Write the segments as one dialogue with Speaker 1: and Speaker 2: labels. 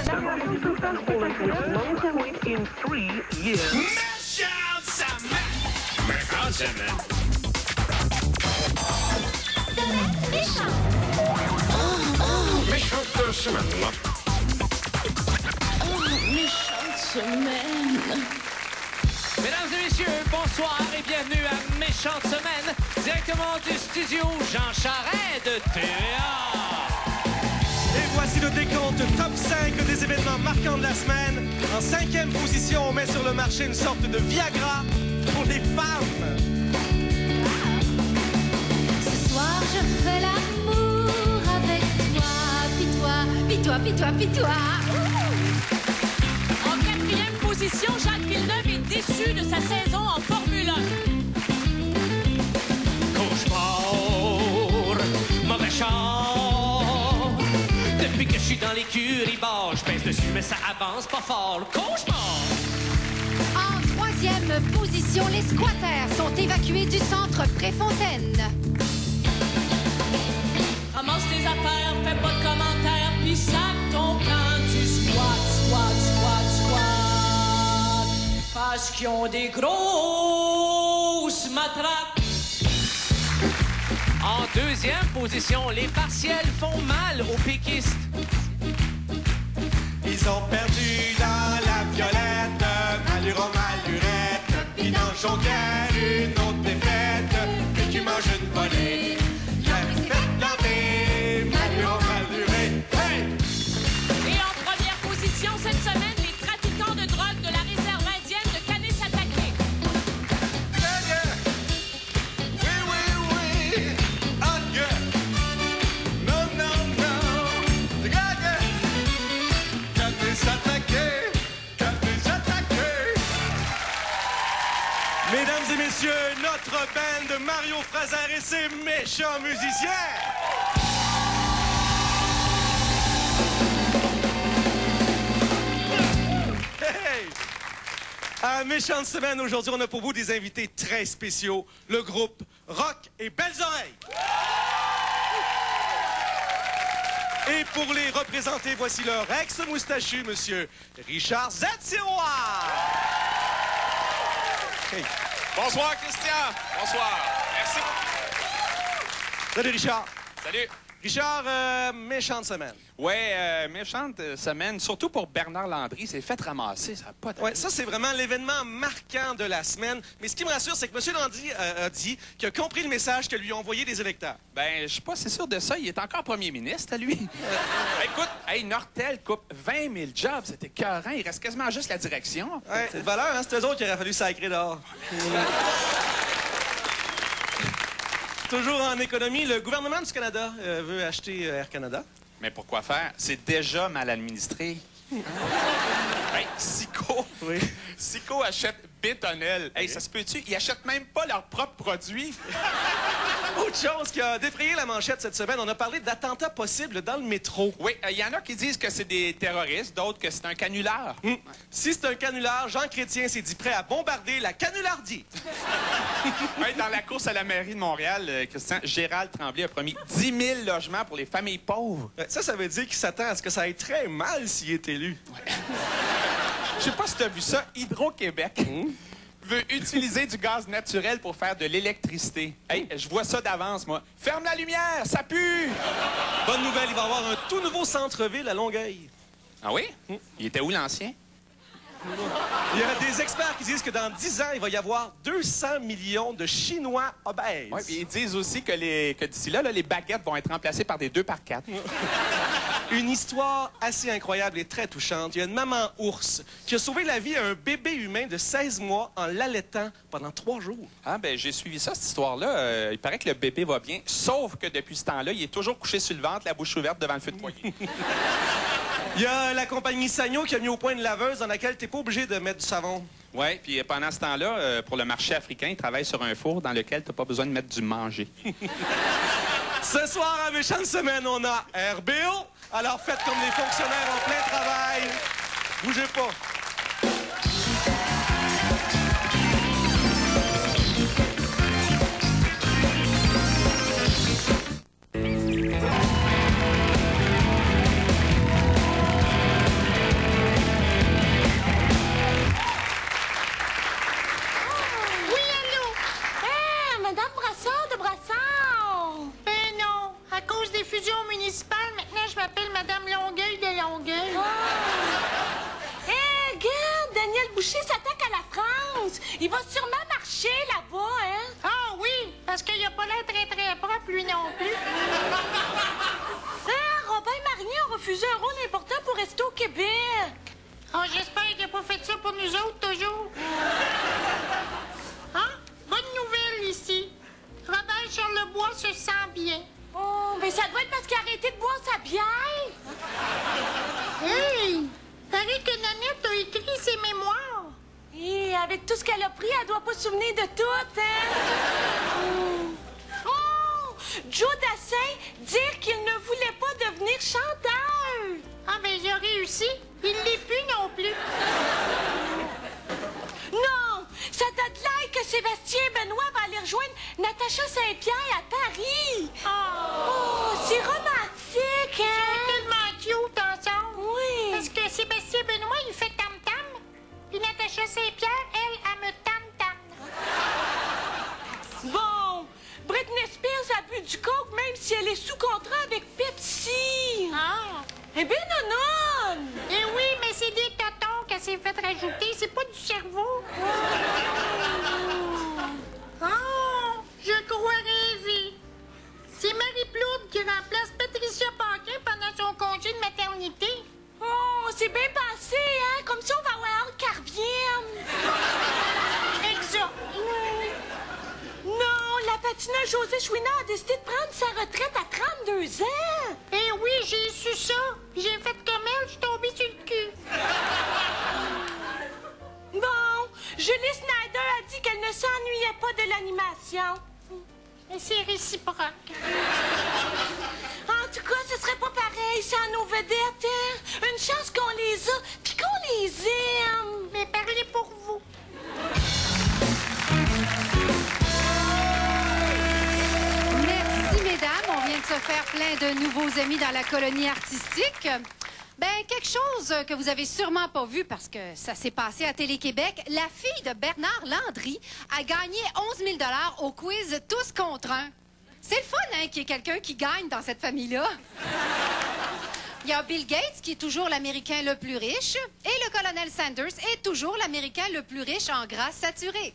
Speaker 1: Méchante semaine.
Speaker 2: Méchante semaine.
Speaker 3: Mesdames et messieurs, bonsoir et bienvenue à Méchante Semaine, directement du studio Jean Charest de TVA.
Speaker 4: Et voici le décompte top 5 des événements marquants de la semaine. En 5e position, on met sur le marché une sorte de Viagra pour les femmes.
Speaker 5: Ce soir, je fais l'amour avec toi, puis toi, puis toi, puis toi.
Speaker 2: En 4e position, Jacques Villeneuve est déçu de sa saison en Formule 1.
Speaker 3: Cauchemar, mauvais char. Depuis que je suis dans l'écurie bar, je pèse dessus, mais ça avance pas fort. Cauchemar!
Speaker 5: En 3e position, les squatters sont évacués du centre Préfontaine.
Speaker 2: Ramasse tes affaires, fais pas de commentaires, pis sac ton camp du squat. Parce qu'ils ont des grosses matraques.
Speaker 3: En 2e position, les partiels font mal aux péquistes.
Speaker 4: Ils ont perdu dans la violette, allure malurette, puis dans le Jonquière, une autre défaite, puis tu manges une volée.
Speaker 2: Et en 1e position cette semaine, les trafiquants de drogue de la réserve indienne de Kanesatake.
Speaker 4: Mesdames et messieurs, notre band de Mario Fraser et ses méchants musiciens. Hey! À Méchante Semaine, aujourd'hui, on a pour vous des invités très spéciaux. Le groupe Rock et Belles Oreilles. Et pour les représenter, voici leur ex-moustachu, monsieur Richard Z-Sirois. Hey.
Speaker 6: Bonsoir, Christian. Bonsoir. Merci.
Speaker 4: Salut, Richard.
Speaker 6: Salut.
Speaker 4: Richard, Méchante Semaine.
Speaker 6: Ouais, méchante semaine, surtout pour Bernard Landry. C'est fait ramasser, ça n'a pas d'allure.
Speaker 4: Ouais, ça, c'est vraiment l'événement marquant de la semaine. Mais ce qui me rassure, c'est que M. Landry a dit qu'il a compris le message que lui ont envoyé des électeurs.
Speaker 6: Ben, je suis pas si sûr de ça. Il est encore premier ministre, lui. Écoute, hey, Nortel coupe 20 000 jobs. C'était écœurant. Il reste quasiment juste la direction.
Speaker 4: Ouais, c'est de valeur, hein? C'est eux autres qu'il aurait fallu sacrer dehors. Toujours en économie, le gouvernement du Canada veut acheter Air Canada.
Speaker 6: Mais pourquoi faire? C'est déjà mal administré. Hey, Sico.
Speaker 4: Oui.
Speaker 6: Sico achète Bétonnel. Hey, ça se peut-tu? Ils achètent même pas leurs propres produits.
Speaker 4: Autre chose qui a défrayé la manchette cette semaine, on a parlé d'attentats possibles dans le métro.
Speaker 6: Oui, il y en a qui disent que c'est des terroristes, d'autres que c'est un canular.
Speaker 4: Si c'est un canular, Jean Chrétien s'est dit prêt à bombarder la canulardie.
Speaker 6: Hey, dans la course à la mairie de Montréal, Christian, Gérald Tremblay a promis 10 000 logements pour les familles pauvres.
Speaker 4: Ça veut dire qu'il s'attend à ce que ça aille très mal s'il est élu.
Speaker 6: Ouais. Je sais pas si tu as vu ça, Hydro-Québec veut utiliser du gaz naturel pour faire de l'électricité. Hey, je vois ça d'avance, moi. Ferme la lumière, ça pue!
Speaker 4: Bonne nouvelle, il va y avoir un tout nouveau centre-ville à Longueuil.
Speaker 6: Ah oui? Il était où l'ancien?
Speaker 4: Il y a des experts qui disent que dans 10 ans, il va y avoir 200 millions de Chinois obèses.
Speaker 6: Oui, puis ils disent aussi que d'ici là, les baguettes vont être remplacées par des 2x4.
Speaker 4: Une histoire assez incroyable et très touchante. Il y a une maman ours qui a sauvé la vie à un bébé humain de 16 mois en l'allaitant pendant 3 jours.
Speaker 6: Ah, ben j'ai suivi ça, cette histoire-là. Il paraît que le bébé va bien, sauf que depuis ce temps-là, il est toujours couché sur le ventre, la bouche ouverte devant le feu de poêle.
Speaker 4: Il y a la compagnie Sanyo qui a mis au point une laveuse dans laquelle tu n'es pas obligé de mettre du savon.
Speaker 6: Oui, puis pendant ce temps-là, pour le marché africain, ils travaillent sur un four dans lequel tu n'as pas besoin de mettre du manger.
Speaker 4: Ce soir, à Méchante Semaine, on a RBO. Alors faites comme les fonctionnaires en plein travail. Bougez pas.
Speaker 2: Fouché s'attaque à la France. Il va sûrement marcher là-bas, hein?
Speaker 1: Ah oui, parce qu'il a pas l'air très propre, lui non plus.
Speaker 2: Robin Marnier a refusé un rôle important pour rester au Québec.
Speaker 1: Oh, j'espère qu'il n'a pas fait ça pour nous autres, toujours. Hein? Bonne nouvelle ici. Robert Charlebois se sent bien.
Speaker 2: Oh, mais ça doit être parce qu'il a arrêté de boire sa bière.
Speaker 1: Hey! Paraît que Nanette a écrit ses mémoires.
Speaker 2: Et avec tout ce qu'elle a pris, elle doit pas se souvenir de tout, hein? Oh! Joe Dassin dire qu'il ne voulait pas devenir chanteur.
Speaker 1: Ah, ben, j'ai réussi. Il l'est plus non plus.
Speaker 2: Non! Ça donne l'air que Sébastien Benoît va aller rejoindre Natacha Saint-Pierre à Paris. Oh, c'est romantique, hein?
Speaker 1: Ils sont tellement cute ensemble.
Speaker 2: Oui.
Speaker 1: Parce que Sébastien Benoît, il fait tam-tam. Puis Natacha Saint-Pierre, elle me tam-tam.
Speaker 2: Bon, Britney Spears a bu du coke même si elle est sous contrat avec Pepsi.
Speaker 1: Ah!
Speaker 2: Eh bien, non!
Speaker 1: Eh oui, mais c'est des totons qu'elle s'est fait rajouter. C'est pas du cerveau. Oh, je crois rêver. C'est Marie Plourde qui remplace Patricia Paquin pendant son congé de maternité.
Speaker 2: Oh, c'est bien passé, hein? Comme ça, on va avoir hâte qu'elle revienne.
Speaker 1: Exact.
Speaker 2: Non, la patineuse Josée Chouinard a décidé de prendre sa retraite à 32 ans.
Speaker 1: Eh oui, j'ai su ça. J'ai fait comme elle, je suis tombée sur le cul.
Speaker 2: Bon, Julie Snyder a dit qu'elle ne s'ennuyait pas de l'animation.
Speaker 1: Mais c'est réciproque.
Speaker 2: En tout cas, ce serait pas pareil sans nos vedettes, hein? Une chance qu'on les a, puis qu'on les aime.
Speaker 1: Mais parlez pour vous.
Speaker 7: Merci, mesdames. On vient de se faire plein de nouveaux amis dans la colonie artistique. Ben, quelque chose que vous avez sûrement pas vu parce que ça s'est passé à Télé-Québec. La fille de Bernard Landry a gagné 11 000 $ au quiz Tous contre un. C'est le fun, hein, qu'il y ait quelqu'un qui gagne dans cette famille-là. Il y a Bill Gates, qui est toujours l'Américain le plus riche, et le colonel Sanders est toujours l'Américain le plus riche en gras saturé.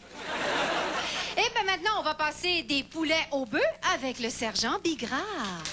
Speaker 7: Et bien maintenant, on va passer des poulets au bœuf avec le sergent Bigrard.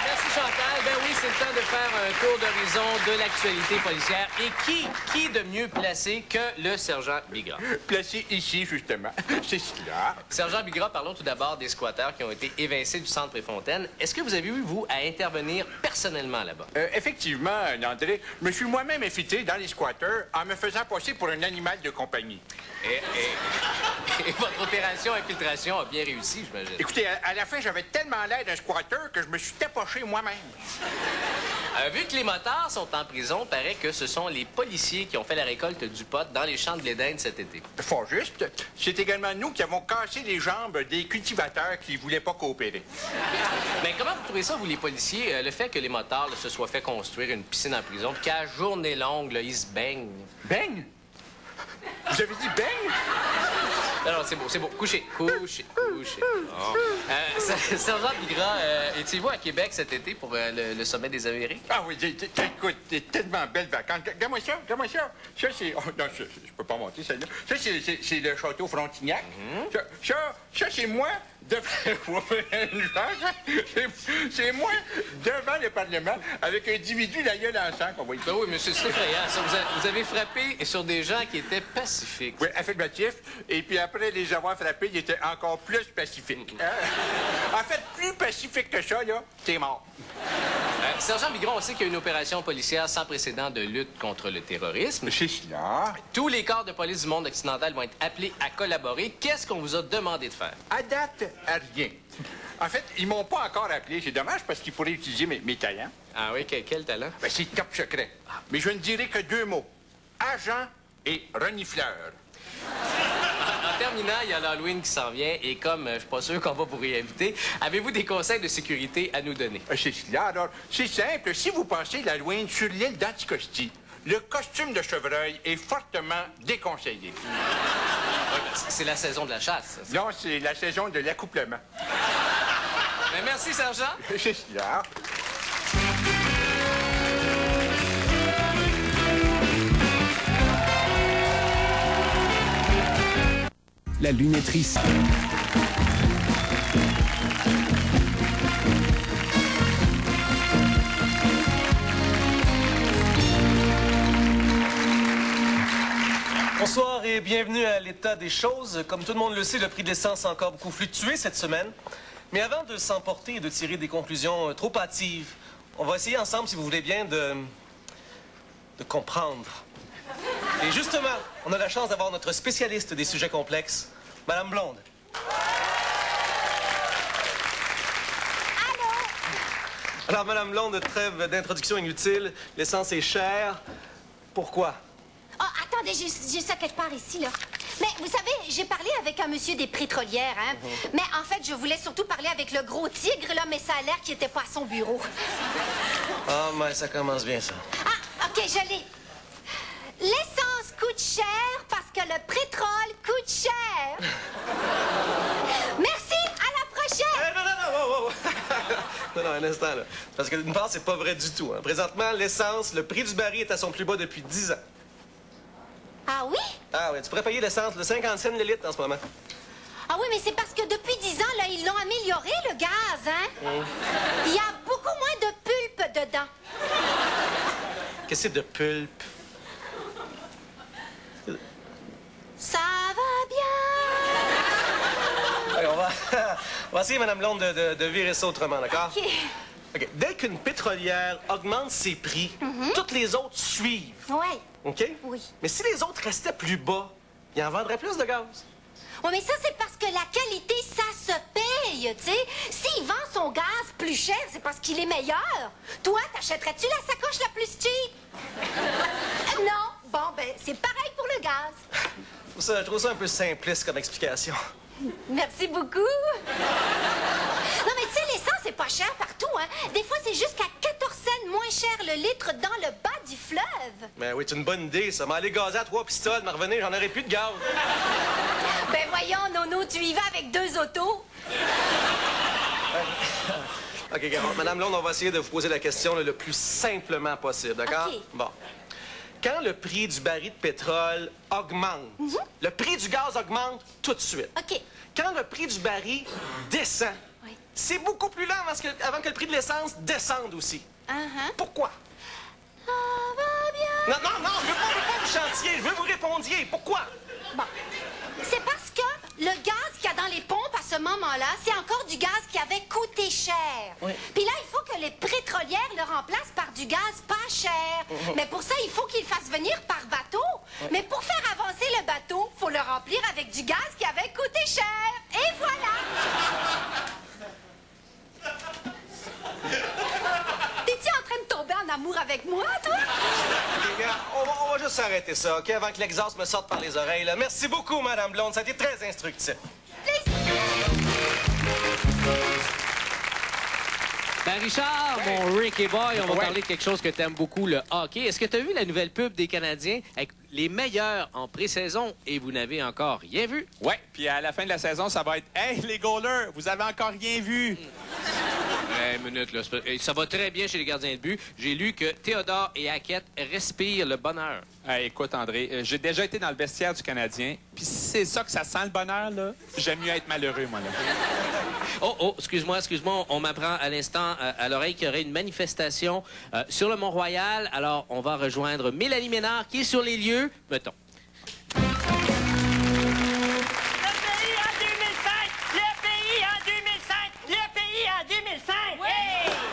Speaker 3: Merci Chantal. Ben oui, c'est le temps de faire un tour d'horizon de l'actualité policière. Et qui de mieux placé que le sergent Bigrard?
Speaker 8: Placé ici, justement. C'est cela.
Speaker 3: Sergent Bigrard, parlons tout d'abord des squatteurs qui ont été évincés du centre Préfontaine. Est-ce que vous avez eu, vous, à intervenir personnellement là-bas?
Speaker 8: Effectivement, André, je me suis moi-même infiltré dans les squatteurs en me faisant passer pour un animal de compagnie.
Speaker 3: Et votre opération infiltration a bien réussi, j'imagine.
Speaker 8: Écoutez, à la fin, j'avais tellement l'air d'un squatter que je me suis tapoché moi-même.
Speaker 3: Vu que les motards sont en prison, paraît que ce sont les policiers qui ont fait la récolte du pot dans les champs de blé d'Inde cet été.
Speaker 8: Fort juste. C'est également nous qui avons cassé les jambes des cultivateurs qui voulaient pas coopérer.
Speaker 3: Mais comment vous trouvez ça, vous, les policiers, le fait que les motards là, se soient fait construire une piscine en prison, puis qu'à journée longue, là, ils se baignent?
Speaker 8: Baigne? Vous avez dit baigne?
Speaker 3: Non, c'est beau, c'est beau. Couchez. Oh. Sergent Bigrard, étiez-vous à Québec cet été pour le sommet des Amériques?
Speaker 8: Ah oui, écoute, c'est tellement belle vacances. Regarde-moi ça. Ça, c'est... Oh, non, je peux pas monter celle-là. Ça, c'est le château Frontignac. Ça, c'est moi devant... c'est moi devant le Parlement avec un individu la gueule en sang qu'on voit ici.
Speaker 3: Ben oui, monsieur, c'est effrayant. Ça, vous avez frappé sur des gens qui étaient pacifiques.
Speaker 8: Oui, affirmatif. Et puis après les avoir frappés, ils étaient encore plus pacifiques. En fait, plus pacifique que ça, là, t'es mort.
Speaker 3: Sergent Bigrard, on sait qu'il y a une opération policière sans précédent de lutte contre le terrorisme.
Speaker 8: C'est cela.
Speaker 3: Tous les corps de police du monde occidental vont être appelés à collaborer. Qu'est-ce qu'on vous a demandé de faire?
Speaker 8: À date, rien. En fait, ils m'ont pas encore appelé. C'est dommage parce qu'ils pourraient utiliser mes talents.
Speaker 3: Ah oui, quel talent?
Speaker 8: Ben, c'est top secret. Mais je ne dirai que 2 mots. Agent et renifleur.
Speaker 3: En terminant, il y a l'Halloween qui s'en vient et comme je suis pas sûr qu'on va vous réinviter, avez-vous des conseils de sécurité à nous donner?
Speaker 8: C'est cela, alors. C'est simple. Si vous passez l'Halloween sur l'île d'Anticosti, le costume de chevreuil est fortement déconseillé.
Speaker 3: C'est la saison de la chasse. Ça.
Speaker 8: Non, c'est la saison de l'accouplement.
Speaker 3: Ben, merci, sergent.
Speaker 8: C'est cela.
Speaker 9: la lunetterie.
Speaker 10: Bonsoir et bienvenue à l'état des choses. Comme tout le monde le sait, le prix de l'essence a encore beaucoup fluctué cette semaine. Mais avant de s'emporter et de tirer des conclusions trop hâtives, on va essayer ensemble, si vous voulez bien, de comprendre. Et justement, on a la chance d'avoir notre spécialiste des sujets complexes, Madame Blonde.
Speaker 2: Allô?
Speaker 10: Alors, Madame Blonde, trêve d'introduction inutile. L'essence est chère. Pourquoi?
Speaker 5: Oh, attendez, j'ai ça quelque part ici, là. Mais vous savez, j'ai parlé avec un monsieur des pétrolières, hein. Mais en fait, je voulais surtout parler avec le gros tigre, là, mais ça a l'air qu'il était pas à son bureau.
Speaker 10: Ah, mais ça commence bien, ça.
Speaker 5: Ah, OK, je l'ai. L'essence coûte cher parce que le pétrole coûte cher. Merci, à la prochaine!
Speaker 10: Non, un instant, là. Parce que d'une part, c'est pas vrai du tout. Hein. Présentement, l'essence, le prix du baril est à son plus bas depuis 10 ans.
Speaker 5: Ah oui?
Speaker 10: Ah oui, tu pourrais payer l'essence de 50 cents le litre en ce moment.
Speaker 5: Ah oui, mais c'est parce que depuis 10 ans, là, ils l'ont amélioré, le gaz, hein? Il y a beaucoup moins de pulpe dedans.
Speaker 10: Qu'est-ce que c'est de pulpe?
Speaker 5: Ça va bien!
Speaker 10: Ouais, on va essayer, Madame Blonde, de virer ça autrement, d'accord?
Speaker 5: OK.
Speaker 10: OK. Dès qu'une pétrolière augmente ses prix, toutes les autres suivent.
Speaker 5: Ouais.
Speaker 10: OK?
Speaker 5: Oui.
Speaker 10: Mais si les autres restaient plus bas, ils en vendraient plus de gaz.
Speaker 5: Oui, mais ça, c'est parce que la qualité, ça se paye, tu sais. S'il vend son gaz plus cher, c'est parce qu'il est meilleur. Toi, t'achèterais-tu la sacoche la plus cheap? Non? Bon, ben, c'est pareil pour le gaz.
Speaker 10: Je trouve ça un peu simpliste comme explication.
Speaker 5: Merci beaucoup. Non, mais tu sais, l'essence, c'est pas cher partout, hein. Des fois, c'est jusqu'à 14 cents moins cher le litre dans le bas du fleuve.
Speaker 10: Ben oui, c'est une bonne idée, ça. M'aller gazer à 3 pistoles, m'en revenir, j'en aurais plus de gaz.
Speaker 5: Ben voyons, Nono, tu y vas avec 2 autos?
Speaker 10: OK, regarde, Madame Blonde, on va essayer de vous poser la question le plus simplement possible, d'accord?
Speaker 5: OK.
Speaker 10: Bon. Quand le prix du baril de pétrole augmente, le prix du gaz augmente tout de suite.
Speaker 5: OK.
Speaker 10: Quand le prix du baril descend,
Speaker 5: Oui.
Speaker 10: c'est beaucoup plus lent avant que le prix de l'essence descende aussi. Pourquoi?
Speaker 5: Ça va bien.
Speaker 10: Non, je veux pas vous chantiez, je veux vous répondiez. Pourquoi?
Speaker 5: Bon. C'est parce que le gaz qu'il y a dans les pompes à ce moment-là, c'est encore du gaz qui avait coûté cher.
Speaker 10: Oui.
Speaker 5: Puis là, il faut que les pétrolières le remplacent par du gaz pas cher. Mais pour ça, il faut qu'ils le fassent venir par bateau. Mais pour faire avancer le bateau, il faut le remplir avec du gaz qui avait coûté cher. Et voilà! T'es-tu en train de tomber en amour avec moi, toi?
Speaker 10: Regarde, on va juste s'arrêter ça, OK? Avant que l'exhaust me sorte par les oreilles. Là. Merci beaucoup, Madame Blonde. Ça a été très instructif.
Speaker 3: Ben Richard, mon Ricky Boy, on va parler de quelque chose que tu aimes beaucoup, le hockey. Est-ce que tu as vu la nouvelle pub des Canadiens avec les meilleurs en pré-saison et vous n'avez encore rien vu?
Speaker 6: Ouais, puis à la fin de la saison, ça va être « Hey, les goalers, vous avez encore rien vu! »
Speaker 3: Hey, minute, là. Ça va très bien chez les gardiens de but. J'ai lu que Théodore et Hackett respirent le bonheur.
Speaker 6: Hey, écoute, André, j'ai déjà été dans le vestiaire du Canadien, puis si c'est ça que ça sent le bonheur, là, j'aime mieux être malheureux, moi, là.
Speaker 3: Oh, excuse-moi. On m'apprend à l'instant à l'oreille qu'il y aurait une manifestation sur le Mont-Royal. Alors, on va rejoindre Mélanie Ménard qui est sur les lieux. Mettons.
Speaker 11: Le pays en 2005! Le pays en 2005! Le pays en 2005!
Speaker 2: Oui!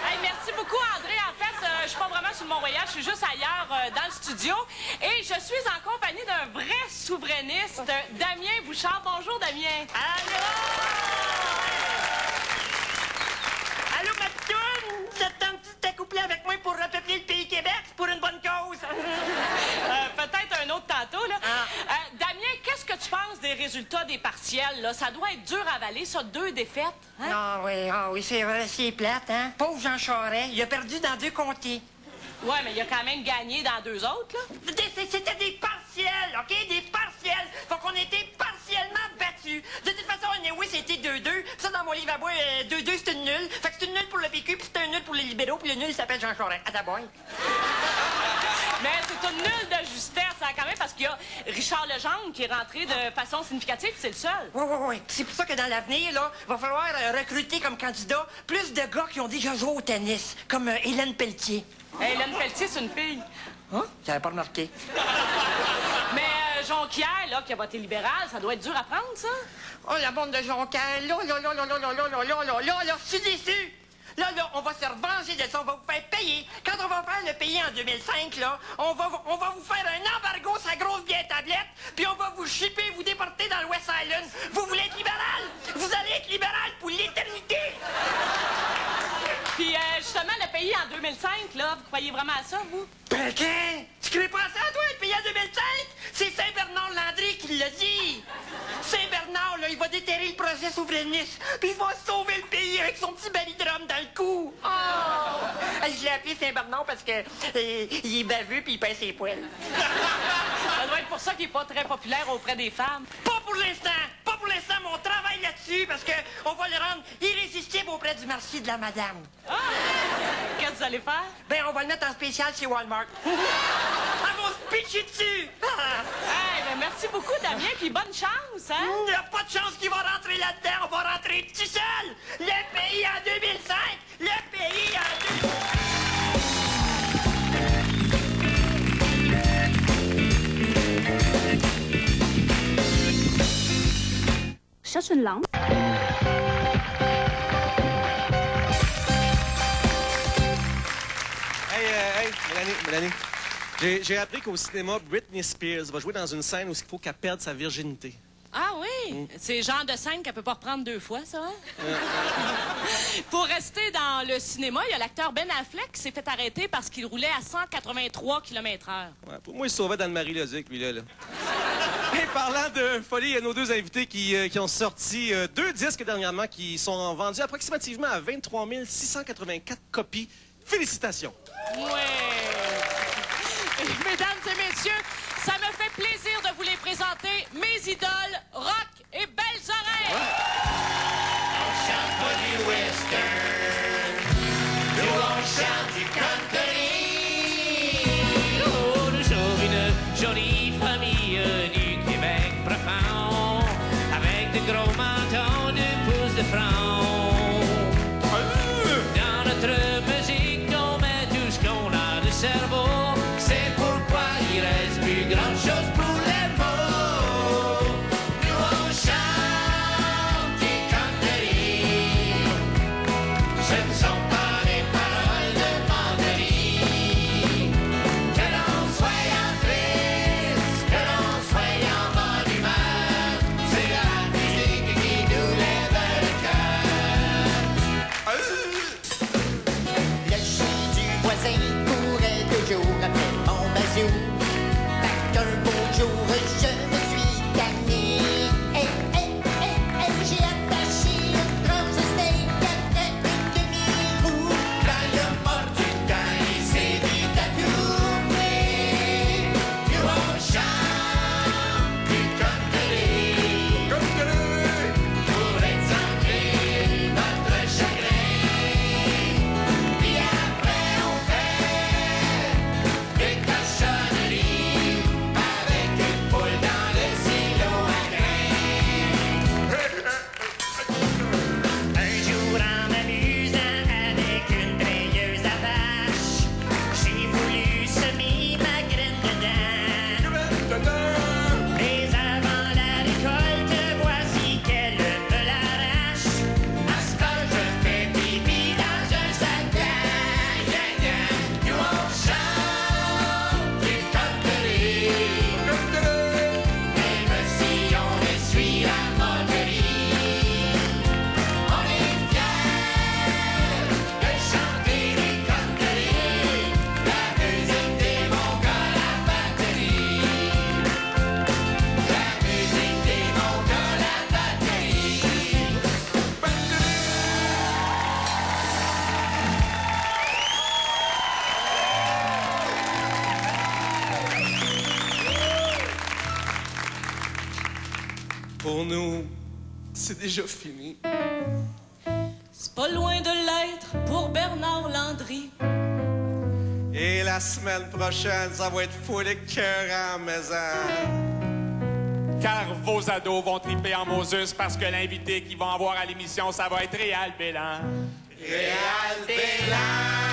Speaker 2: Hey, merci beaucoup, André. En fait, je suis pas vraiment sur le Mont-Royal, je suis juste ailleurs dans le studio. Et je suis en compagnie d'un vrai souverainiste, Damien Bouchard. Bonjour, Damien.
Speaker 11: Allô! Allô, ma pitoune? Ça te tente de t'accoupler avec moi pour repeupler le pays Québec? C'est pour une bonne cause!
Speaker 2: Peut-être un autre tantôt, là. Damien, qu'est-ce que tu penses des résultats des partiels, là? Ça doit être dur à avaler, ça, 2 défaites. Hein?
Speaker 11: Ah oui, c'est vrai, c'est plate, hein? Pauvre Jean Charest, il a perdu dans 2 comtés.
Speaker 2: Ouais, mais il a quand même gagné dans 2 autres, là.
Speaker 11: C'était des partiels, OK? Des partiels. Faut qu'on était partiellement battus. De toute façon, oui, c'était 2-2. Ça, dans mon livre à bois, 2-2, c'est une nulle. Fait que c'est une nulle pour le PQ, puis c'est un nul pour les libéraux, puis le nul, il s'appelle Jean Charest. À ta boy.
Speaker 2: Mais c'est tout nul de justesse, hein, quand même, parce qu'il y a Richard Legendre qui est rentré de façon significative, c'est le seul.
Speaker 11: Oui. C'est pour ça que dans l'avenir, là, va falloir recruter comme candidat plus de gars qui ont déjà joué au tennis, comme Hélène Pelletier.
Speaker 2: Hélène Pelletier, c'est une fille.
Speaker 11: Hein? J'avais pas remarqué.
Speaker 2: Mais Jonquière, là, qui a voté libéral, ça doit être dur à prendre, ça.
Speaker 11: Oh, la bande de Jonquière, là, je suis déçu. Là, on va se revenger de ça, on va vous faire payer. Quand on va faire le payer en 2005, là, on va vous faire un embargo sur la grosse vieille tablette, puis on va vous shipper, vous déporter dans le West Island. Vous voulez être libéral? Vous allez être libéral pour l'éternité.
Speaker 2: Puis, justement, le pays en 2005, là, vous croyez vraiment à ça, vous?
Speaker 11: Ben, tu crées pas à ça, toi, le pays en 2005? C'est Saint-Bernard Landry qui l'a dit. Saint-Bernard, là, il va déterrer le projet souverainiste, puis il va sauver le pays avec son petit balidrome dans le cou. Oh! Je l'ai appelé Saint-Bernard parce que il est baveux puis il pèse ses poils.
Speaker 2: Ça doit être pour ça qu'il est pas très populaire auprès des femmes.
Speaker 11: Pas pour l'instant! Pas pour l'instant, mais on travaille là-dessus parce que on va le rendre irrésistible auprès du marché de la madame.
Speaker 2: Ah! Qu'est-ce que vous allez faire?
Speaker 11: Ben, on va le mettre en spécial chez Walmart. On va se pitcher dessus!
Speaker 2: Hey, ben merci beaucoup, Damien, puis bonne chance, hein?
Speaker 11: Il n'y a pas de chance qu'il va rentrer là-dedans, on va rentrer tout seul! Le pays en 2005! Le pays en 2005!
Speaker 9: Cherche une lampe.
Speaker 10: Hey, Mélanie. J'ai appris qu'au cinéma, Britney Spears va jouer dans une scène où il faut qu'elle perde sa virginité.
Speaker 2: Ah oui? C'est le genre de scène qu'elle peut pas reprendre 2 fois, ça, hein? Pour rester dans le cinéma, il y a l'acteur Ben Affleck qui s'est fait arrêter parce qu'il roulait à 183 km/h.
Speaker 10: Ouais, pour moi, il se sauvait dans le Marie-Lozic, lui-là. Et parlant de folie, il y a nos 2 invités qui ont sorti 2 disques dernièrement qui sont vendus approximativement à 23 684 copies. Félicitations!
Speaker 2: Ouais! Mesdames et messieurs, ça me fait plaisir de vous les présenter, mes idoles, rock et belles oreilles!
Speaker 12: On chante pas du western, nous on chante du country. Oh, nous sommes une jolie famille du Québec profond, avec de gros mentons, 2 pouces de front. Dans notre musique, on met tout ce qu'on a de cerveau. C'est pourquoi il reste plus grand-chose pour les mots. Nous on chante du country. Ce ne sont pas des paroles de menterie. Que l'on soit en triste, que l'on soit en bonne humeur, c'est la musique qui nous lève le cœur. Le chien du voisin courait toujours après mon bazou. Fait qu'un beau jour, je me suis tanné. J'ai attaché une tranche de steak après une demi-roue. Quand il a mordu dedans, il s'est vite à tourner. Nous on chante du country. Pour exempler notre chagrin. Puis après on fait des cochonneries avec une poule dans le silo à grains. Un jour en m'amusant avec une treilleuse à vache, j'ai voulu semer ma graine dedans. Mais avant la récolte, voici qu'elle me l'arrache. À ce temps, je fais pipi dans un sac à nous on chante du country. Même si on essuie la moquerie, on est fiers de chanter du country. La musique des Mongols à batterie. La musique des Mongols à batterie.
Speaker 10: Pour nous, c'est déjà fini.
Speaker 2: C'est pas loin de l'être pour Bernard Landry.
Speaker 10: Et la semaine prochaine, ça va être full écœurant,
Speaker 6: Car vos ados vont triper en Moses parce que l'invité qu'ils vont avoir à l'émission, ça va être Réal Bélan.
Speaker 12: Réal Bélan.